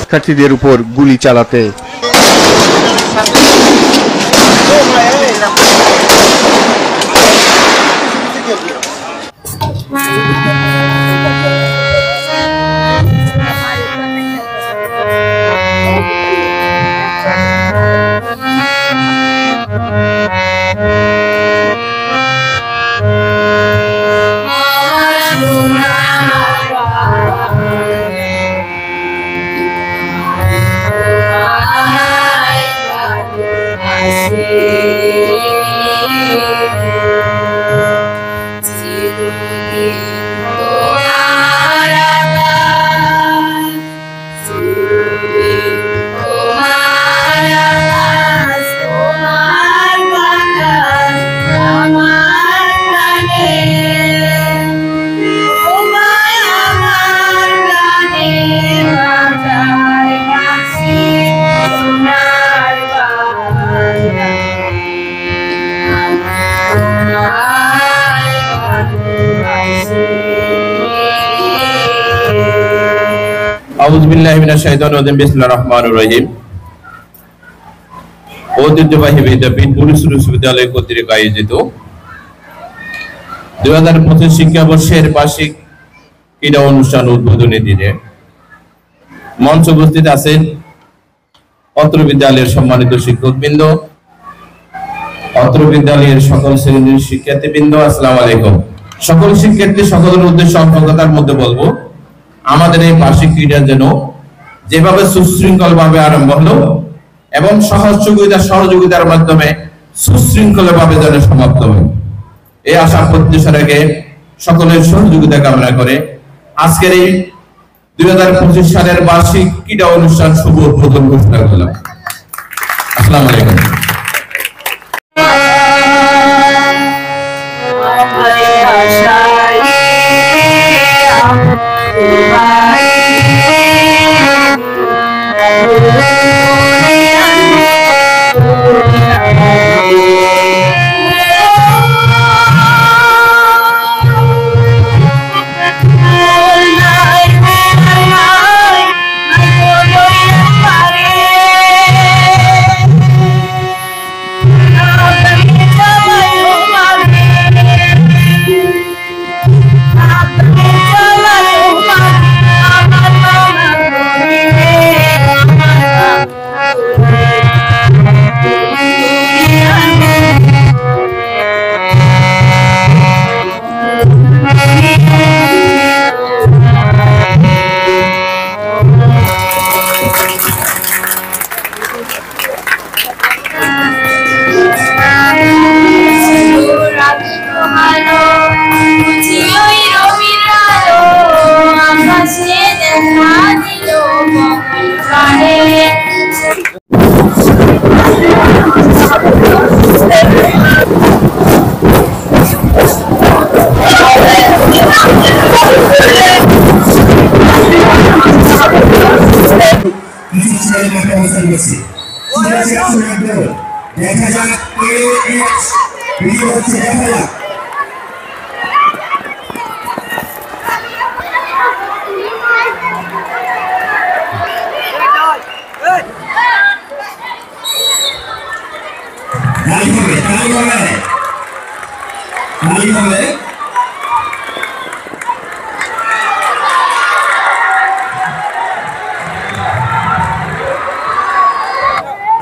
শিক্ষার্থীদের উপর গুলি চালাতে। ঐতিহ্যবাহী বিদ্যাপীঠ পুরুষুর বিশ্ববিদ্যালয় কর্তৃক আয়োজিত 2025 শিক্ষাবর্ষের বার্ষিক ক্রীড়া অনুষ্ঠান উদ্বোধনী দিনে মঞ্চে উপস্থিত আছেন অত্র বিদ্যালয়ের সম্মানিত শিক্ষকবৃন্দ, অত্র বিদ্যালয়ের সকল শ্রেণীর শিক্ষার্থীবৃন্দ। আসসালামু আলাইকুম। সকল শিক্ষার্থী সকলের উদ্দেশ্যে অজ্ঞতার মধ্যে বলবো, আমাদের এই বার্ষিক ক্রীড়া যেন যেভাবে সুশৃঙ্খল ভাবে আরম্ভ হলো এবং সহযোগিতার মাধ্যমে সুশৃঙ্খল ভাবে যেন সমাপ্ত হয়, এই আশা প্রত্যাশা রেখে সকলের সহযোগিতা কামনা করে আজকের এই 2025 সালের বার্ষিক ক্রীড়া অনুষ্ঠান শুভ উদ্বোধন ঘোষণা করলাম। আসসালামু আলাইকুম।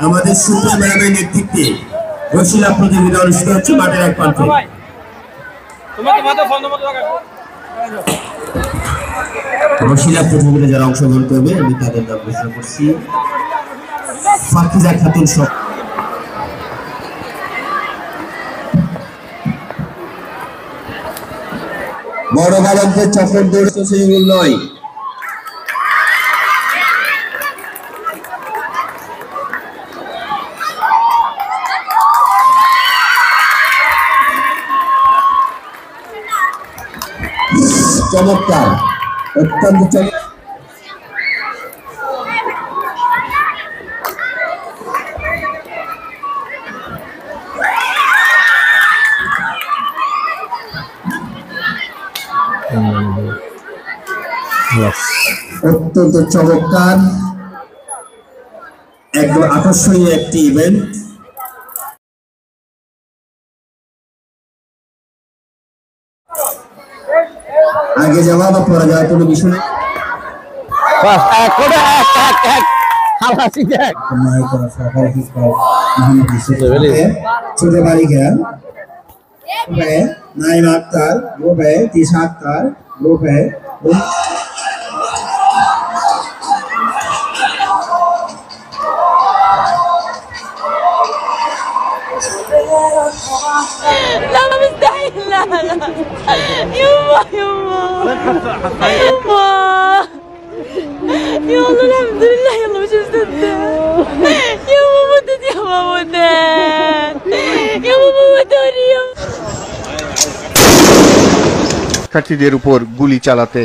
আমাদের সুপ্রিয় ম্যাডামের নেতৃত্বে রশিলা প্রতিযোগিতা অনুষ্ঠিত হচ্ছে মাঠের এক প্রান্তে। রশিলা প্রতিযোগিতা যারা অংশগ্রহণ করবে আমি তাদের নাম ঘোষণা করছি। ফাকিজা খাতুন সহ বড় বালকদের চক্কর দৌড় সেগুলো নয়। চমৎকার, অত্যন্ত চমৎকার। অত্যন্ত চমৎকার। একদম আকর্ষণীয় একটি ইভেন্ট। আগে যাওয়া বা পরে যাওয়া কোনো বিষয় নেই। ছোট বালিকা নাইমা আক্তার, রোবে তিশা আক্তার, রোবে لا مستحيل، لا لا يما يما يما يا الله الحمد لله، يلا مش مصدق يا ماما مدت، يا ماما مدت، يا ماما مدوني يا শিক্ষার্থীদের উপর গুলি চালাতে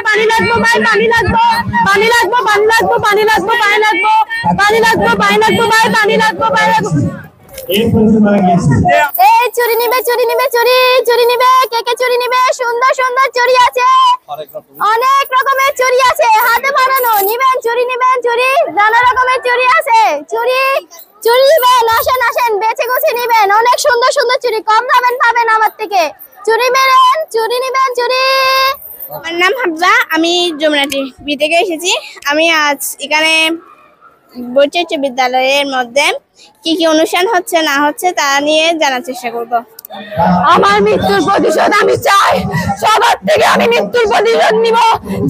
पानी लगबो भाई, पानी लगबो, पानी लगबो, पानी लगबो, पानी लगबो, पानी लगबो, पानी लगबो, पानी लगबो भाई, पानी लगबो, पानी लगबो। এই চুরি নিবে, চুরি নিবে, চুরি চুরি নিবে, কে কে চুরি নিবে? সুন্দর সুন্দর চুরি আছে, অনেক রকমের চুরি আছে, হাতে বানানো। নিবেন চুরি, নিবেন চুরি, নানা রকমের চুরি আছে। চুরি চুরি নিবেন, আসেন আসেন, বেছে গুছে নিবেন। অনেক সুন্দর সুন্দর চুরি, কম দামে পাবেন আমার থেকে। চুরি বেরেন, চুরি নিবেন চুরি। আমার নাম হাফজা, আমি যমুনাটি বি থেকে এসেছি। আমি আজ এখানে বৈচিত্র্য বিদ্যালয়ের মধ্যে কি কি অনুষ্ঠান হচ্ছে না হচ্ছে তা নিয়ে জানার চেষ্টা করব। আমার মৃত্যুর প্রতিশোধ আমি চাই, সবার থেকে আমি মৃত্যুর প্রতিশোধ নিব।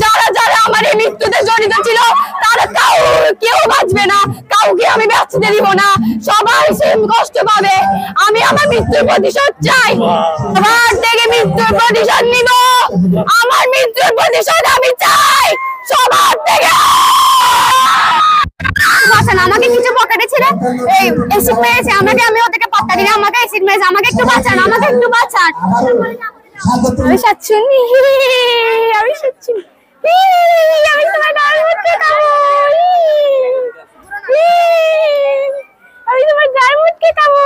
যারা যারা আমার এই মৃত্যুতে জড়িত ছিল তারা কেউ বাঁচবে না, কাউকে আমি বাঁচতে দিব না, সবাই সেম কষ্ট পাবে। আমি আমার মৃত্যুর প্রতিশোধ চাই, সবার থেকে মৃত্যুর প্রতিশোধ নিব। আমার মৃত্যুর প্রতিশোধ আমি চাই সবার থেকে। আমাকে কিছু পকেটে ছিল, এই এসিড মেরেছে আমাকে, আমি ওদেরকে পাত্তা দিই না। আমাকে এসিড মেরেছে, আমাকে একটু বাঁচান, আমাকে একটু বাঁচান। আমি সাচ্ছুনি, আমি সাচ্ছুনি, আমি তোমার গায়ের মধ্যে খাবো, আমি তোমার গায়ের মধ্যে খাবো।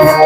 Kita